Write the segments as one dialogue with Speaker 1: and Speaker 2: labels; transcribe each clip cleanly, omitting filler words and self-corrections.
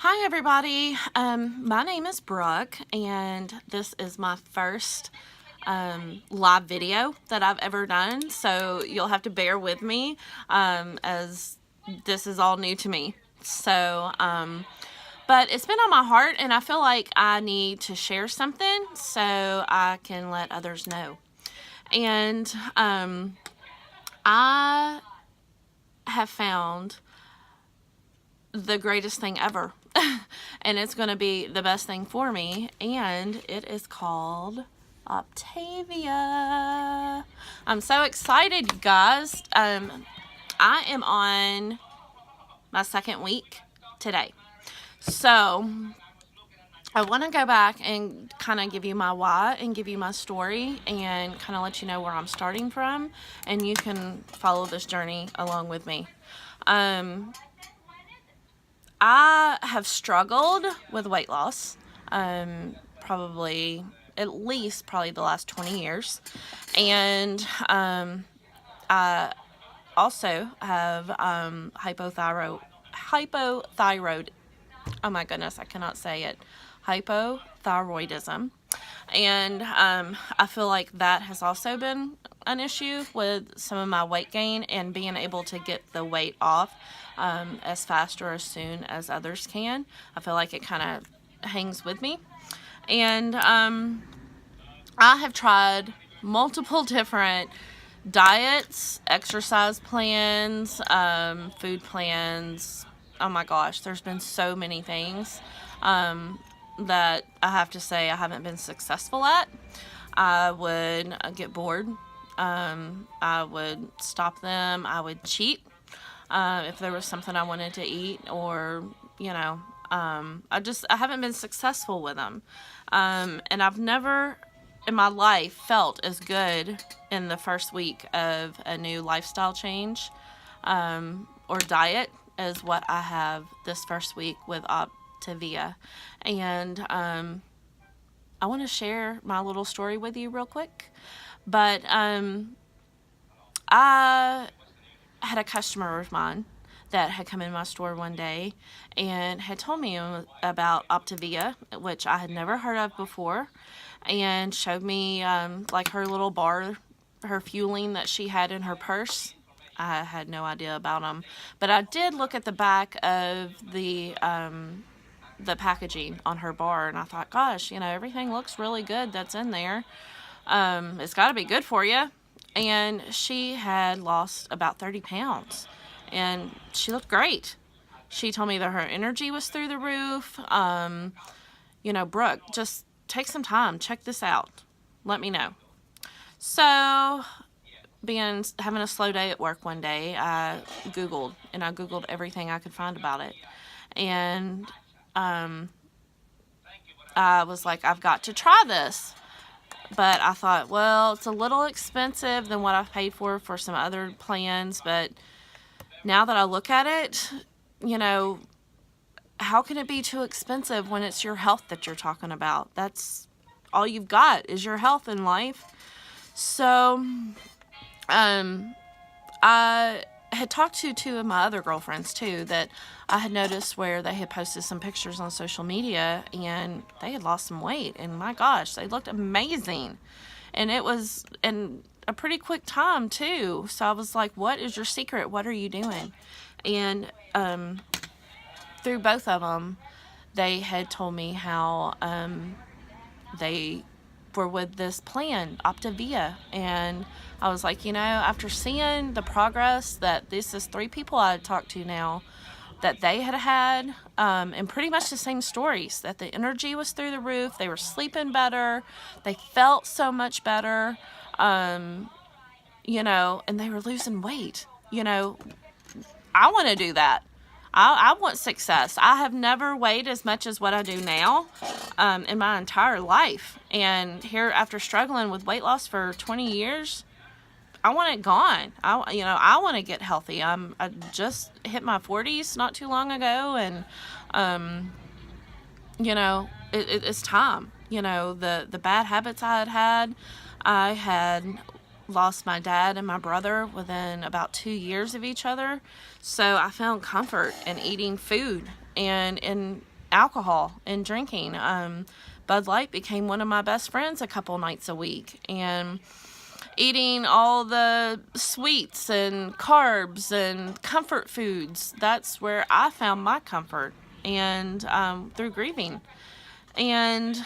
Speaker 1: Hi everybody, my name is Brooke and this is my first live video that I've ever done, so you'll have to bear with me as this is all new to me. But it's been on my heart and I feel like I need to share something so I can let others know. And I have found the greatest thing ever. And it's going to be the best thing for me, and it is called Optavia. I'm so excited, you guys. I am on my second week today, so I want to go back and kind of give you my why and give you my story and kind of let you know where I'm starting from, and you can follow this journey along with me. I have struggled with weight loss, probably the last 20 years. And I also have hypothyroid. Oh my goodness, I cannot say it. Hypothyroidism. And I feel like that has also been an issue with some of my weight gain and being able to get the weight off as fast or as soon as others can. I feel like it kind of hangs with me. And I have tried multiple different diets, exercise plans, food plans. Oh my gosh, there's been so many things that I have to say I haven't been successful at. I would get bored. I would stop them. I would cheat if there was something I wanted to eat, or I haven't been successful with them. And I've never in my life felt as good in the first week of a new lifestyle change or diet as what I have this first week with Optavia. And I want to share my little story with you real quick. But I had a customer of mine that had come in my store one day and had told me about Optavia, which I had never heard of before, and showed me like her little bar, her fueling that she had in her purse. I had no idea about them, but I did look at the back of the packaging on her bar, and I thought, gosh, everything looks really good that's in there. It's got to be good for you. And she had lost about 30 pounds, and she looked great. She told me that her energy was through the roof. Brooke, just take some time, check this out, let me know. So, having a slow day at work one day, I Googled everything I could find about it. And I was like, I've got to try this. But I thought, well, it's a little expensive than what I've paid for some other plans. But now that I look at it, how can it be too expensive when it's your health that you're talking about? That's all you've got is your health in life. So I had talked to two of my other girlfriends too that I had noticed where they had posted some pictures on social media and they had lost some weight, and my gosh, they looked amazing, and it was in a pretty quick time too. So I was like, what is your secret? What are you doing? And through both of them, they had told me how they were with this plan, Optavia. And I was like, after seeing the progress that this is 3 people I had talked to now that they had and pretty much the same stories, that the energy was through the roof, they were sleeping better, they felt so much better, and they were losing weight. I want to do that. I want success. I have never weighed as much as what I do now in my entire life. And here, after struggling with weight loss for 20 years, I want it gone. I want to get healthy. I just hit my 40s not too long ago, and it's time. The bad habits I had lost my dad and my brother within about 2 years of each other. So I found comfort in eating food and in alcohol and drinking. Bud Light became one of my best friends a couple nights a week, and eating all the sweets and carbs and comfort foods. That's where I found my comfort, and through grieving. And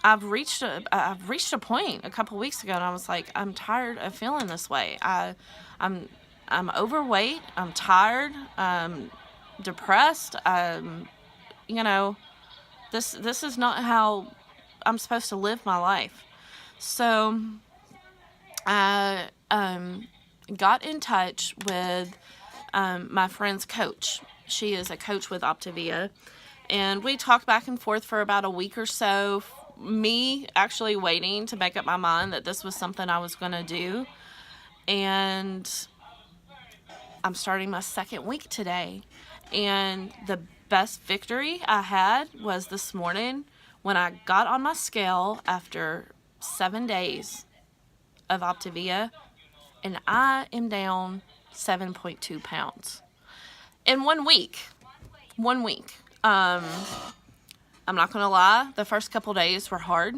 Speaker 1: I've reached a point a couple weeks ago, and I was like, I'm tired of feeling this way. I'm overweight. I'm tired. I'm depressed. You know, this is not how I'm supposed to live my life. So I got in touch with my friend's coach. She is a coach with Optavia, and we talked back and forth for about a week or so, me actually waiting to make up my mind that this was something I was going to do. And I'm starting my second week today, and the best victory I had was this morning when I got on my scale after 7 days of Optavia, and I am down 7.2 pounds in 1 week. 1 week. I'm not gonna lie, the first couple days were hard,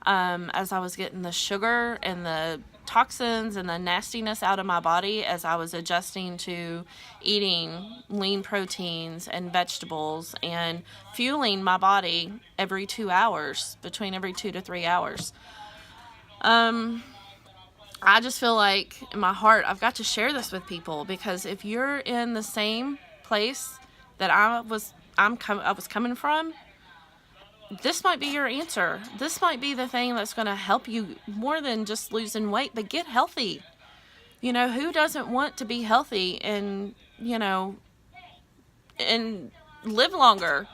Speaker 1: as I was getting the sugar and the toxins and the nastiness out of my body, as I was adjusting to eating lean proteins and vegetables and fueling my body every 2 hours, between every 2 to 3 hours. I just feel like in my heart I've got to share this with people, because if you're in the same place that I was coming from, this might be your answer. This might be the thing that's going to help you more than just losing weight, but get healthy. You know, who doesn't want to be healthy and, you know, and live longer?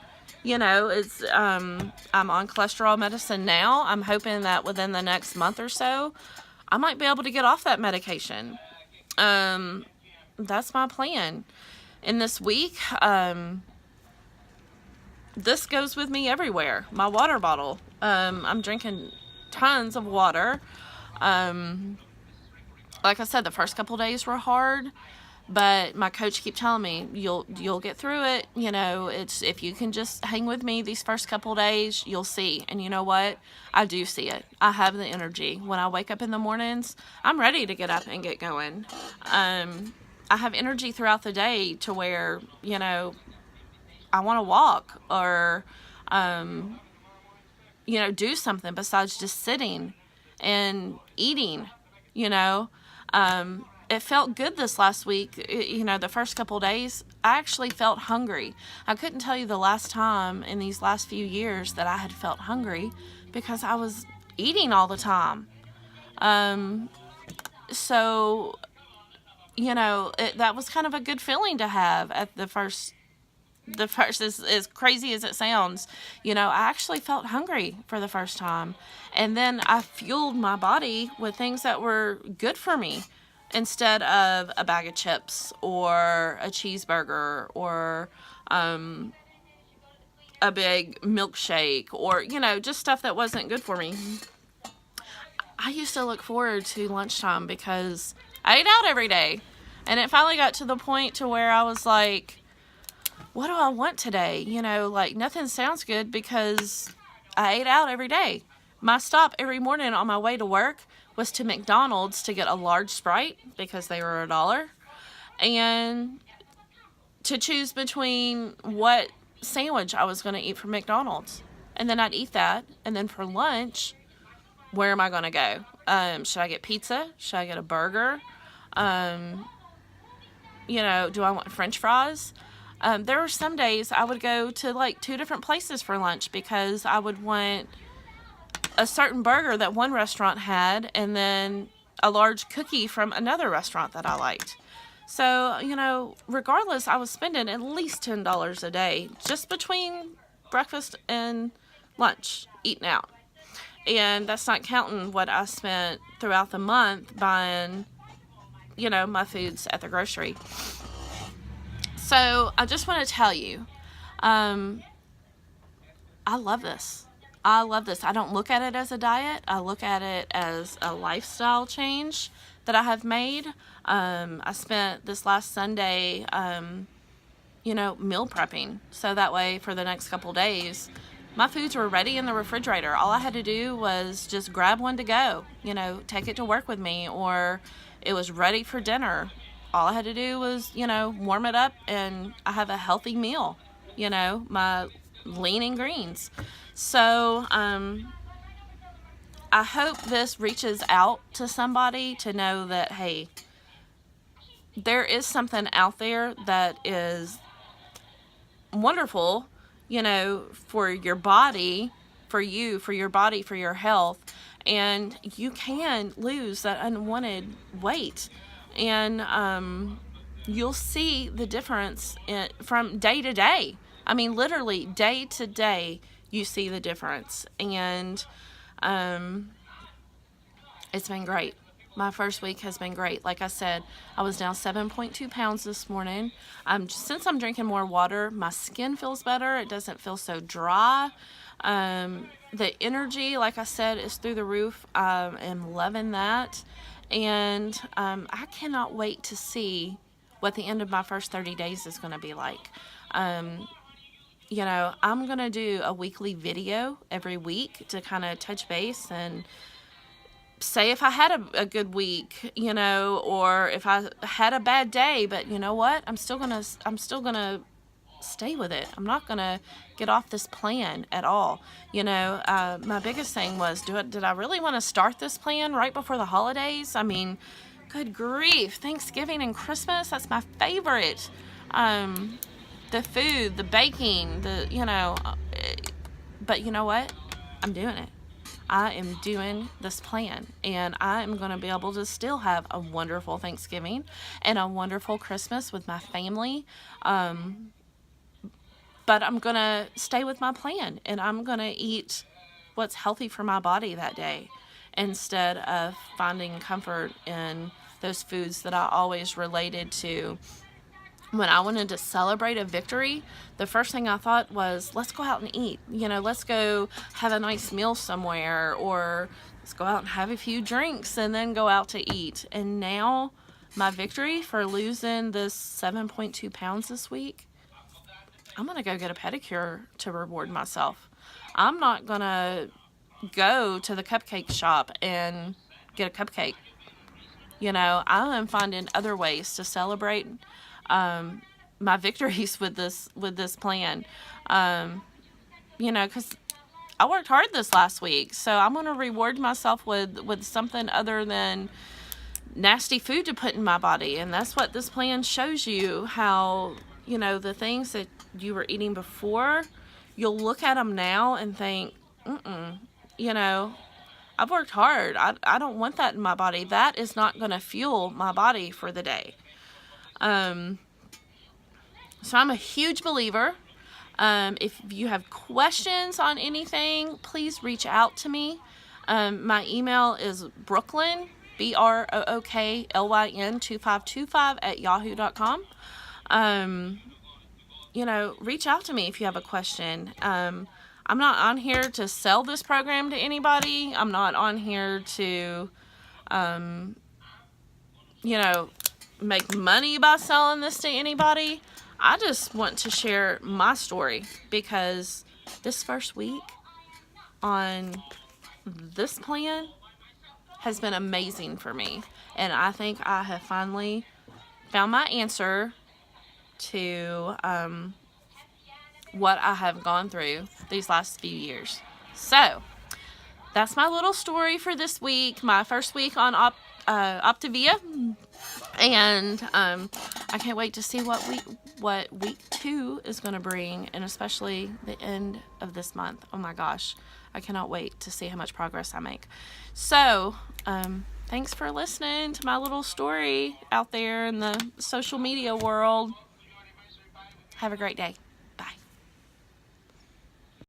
Speaker 1: You know, it's I'm on cholesterol medicine now. I'm hoping that within the next month or so, I might be able to get off that medication. That's my plan. And this week, this goes with me everywhere. My water bottle. I'm drinking tons of water. Like I said, the first couple days were hard, but my coach kept telling me, you'll get through it. You know, it's, if you can just hang with me these first couple days, you'll see. And you know what? I do see it. I have the energy. When I wake up in the mornings, I'm ready to get up and get going. I have energy throughout the day to where, you know, I want to walk or, you know, do something besides just sitting and eating, you know. It felt good this last week. You know, the first couple days, I actually felt hungry. I couldn't tell you the last time in these last few years that I had felt hungry, because I was eating all the time. So, you know, that was kind of a good feeling to have at the first, as crazy as it sounds. You know, I actually felt hungry for the first time. And then I fueled my body with things that were good for me, instead of a bag of chips or a cheeseburger or a big milkshake, or, you know, just stuff that wasn't good for me. I used to look forward to lunchtime because I ate out every day. And it finally got to the point to where I was like, what do I want today? You know, like, nothing sounds good because I ate out every day. My stop every morning on my way to work was to McDonald's to get a large Sprite because they were $1, and to choose between what sandwich I was going to eat from McDonald's. And then I'd eat that, and then for lunch, where am I going to go? Should I get pizza? Should I get a burger? You know, do I want French fries? There were some days I would go to like 2 different places for lunch because I would want a certain burger that one restaurant had, and then a large cookie from another restaurant that I liked. So, you know, regardless, I was spending at least $10 a day just between breakfast and lunch eating out. And that's not counting what I spent throughout the month buying, you know, my foods at the grocery. So I just want to tell you, I love this. I love this. I don't look at it as a diet. I look at it as a lifestyle change that I have made. I spent this last Sunday meal prepping. So that way for the next couple days, my foods were ready in the refrigerator. All I had to do was just grab one to go, take it to work with me, or it was ready for dinner. All I had to do was, warm it up and I have a healthy meal, my lean and greens. So, I hope this reaches out to somebody to know that, hey, there is something out there that is wonderful, for your body, for you, for your body, for your health, and you can lose that unwanted weight, and you'll see the difference from day to day. I mean, literally day to day, you see the difference, and it's been great. My first week has been great. Like I said, I was down 7.2 pounds this morning. Since I'm drinking more water, my skin feels better. It doesn't feel so dry. The energy, like I said, is through the roof. I am loving that. And I cannot wait to see what the end of my first 30 days is going to be like. I'm going to do a weekly video every week to kind of touch base and say if I had a good week, or if I had a bad day, but you know what? I'm still gonna stay with it. I'm not gonna get off this plan at all. My biggest thing was, did I really want to start this plan right before the holidays? I mean, good grief, Thanksgiving and Christmas, that's my favorite. The food, the baking, but you know what? I'm doing it. I am doing this plan, and I am going to be able to still have a wonderful Thanksgiving and a wonderful Christmas with my family. But I'm going to stay with my plan, and I'm going to eat what's healthy for my body that day instead of finding comfort in those foods that I always related to. When I wanted to celebrate a victory, the first thing I thought was, let's go out and eat. Let's go have a nice meal somewhere, or let's go out and have a few drinks and then go out to eat. And now my victory for losing this 7.2 pounds this week, I'm going to go get a pedicure to reward myself. I'm not going to go to the cupcake shop and get a cupcake. I am finding other ways to celebrate my victories with this plan, because I worked hard this last week, so I'm going to reward myself with something other than nasty food to put in my body. And that's what this plan shows you, how, the things that you were eating before, you'll look at them now and think, I've worked hard. I don't want that in my body. That is not going to fuel my body for the day. So I'm a huge believer. If you have questions on anything, please reach out to me. My email is Brooklyn, BROOKLYN 2525 @yahoo.com. Reach out to me if you have a question. I'm not on here to sell this program to anybody. I'm not on here to, make money by selling this to anybody. I just want to share my story, because this first week on this plan has been amazing for me. And I think I have finally found my answer to what I have gone through these last few years. So that's my little story for this week, my first week on Optavia. And I can't wait to see what week 2 is going to bring, and especially the end of this month. Oh my gosh, I cannot wait to see how much progress I make. So thanks for listening to my little story out there in the social media world. Have a great day.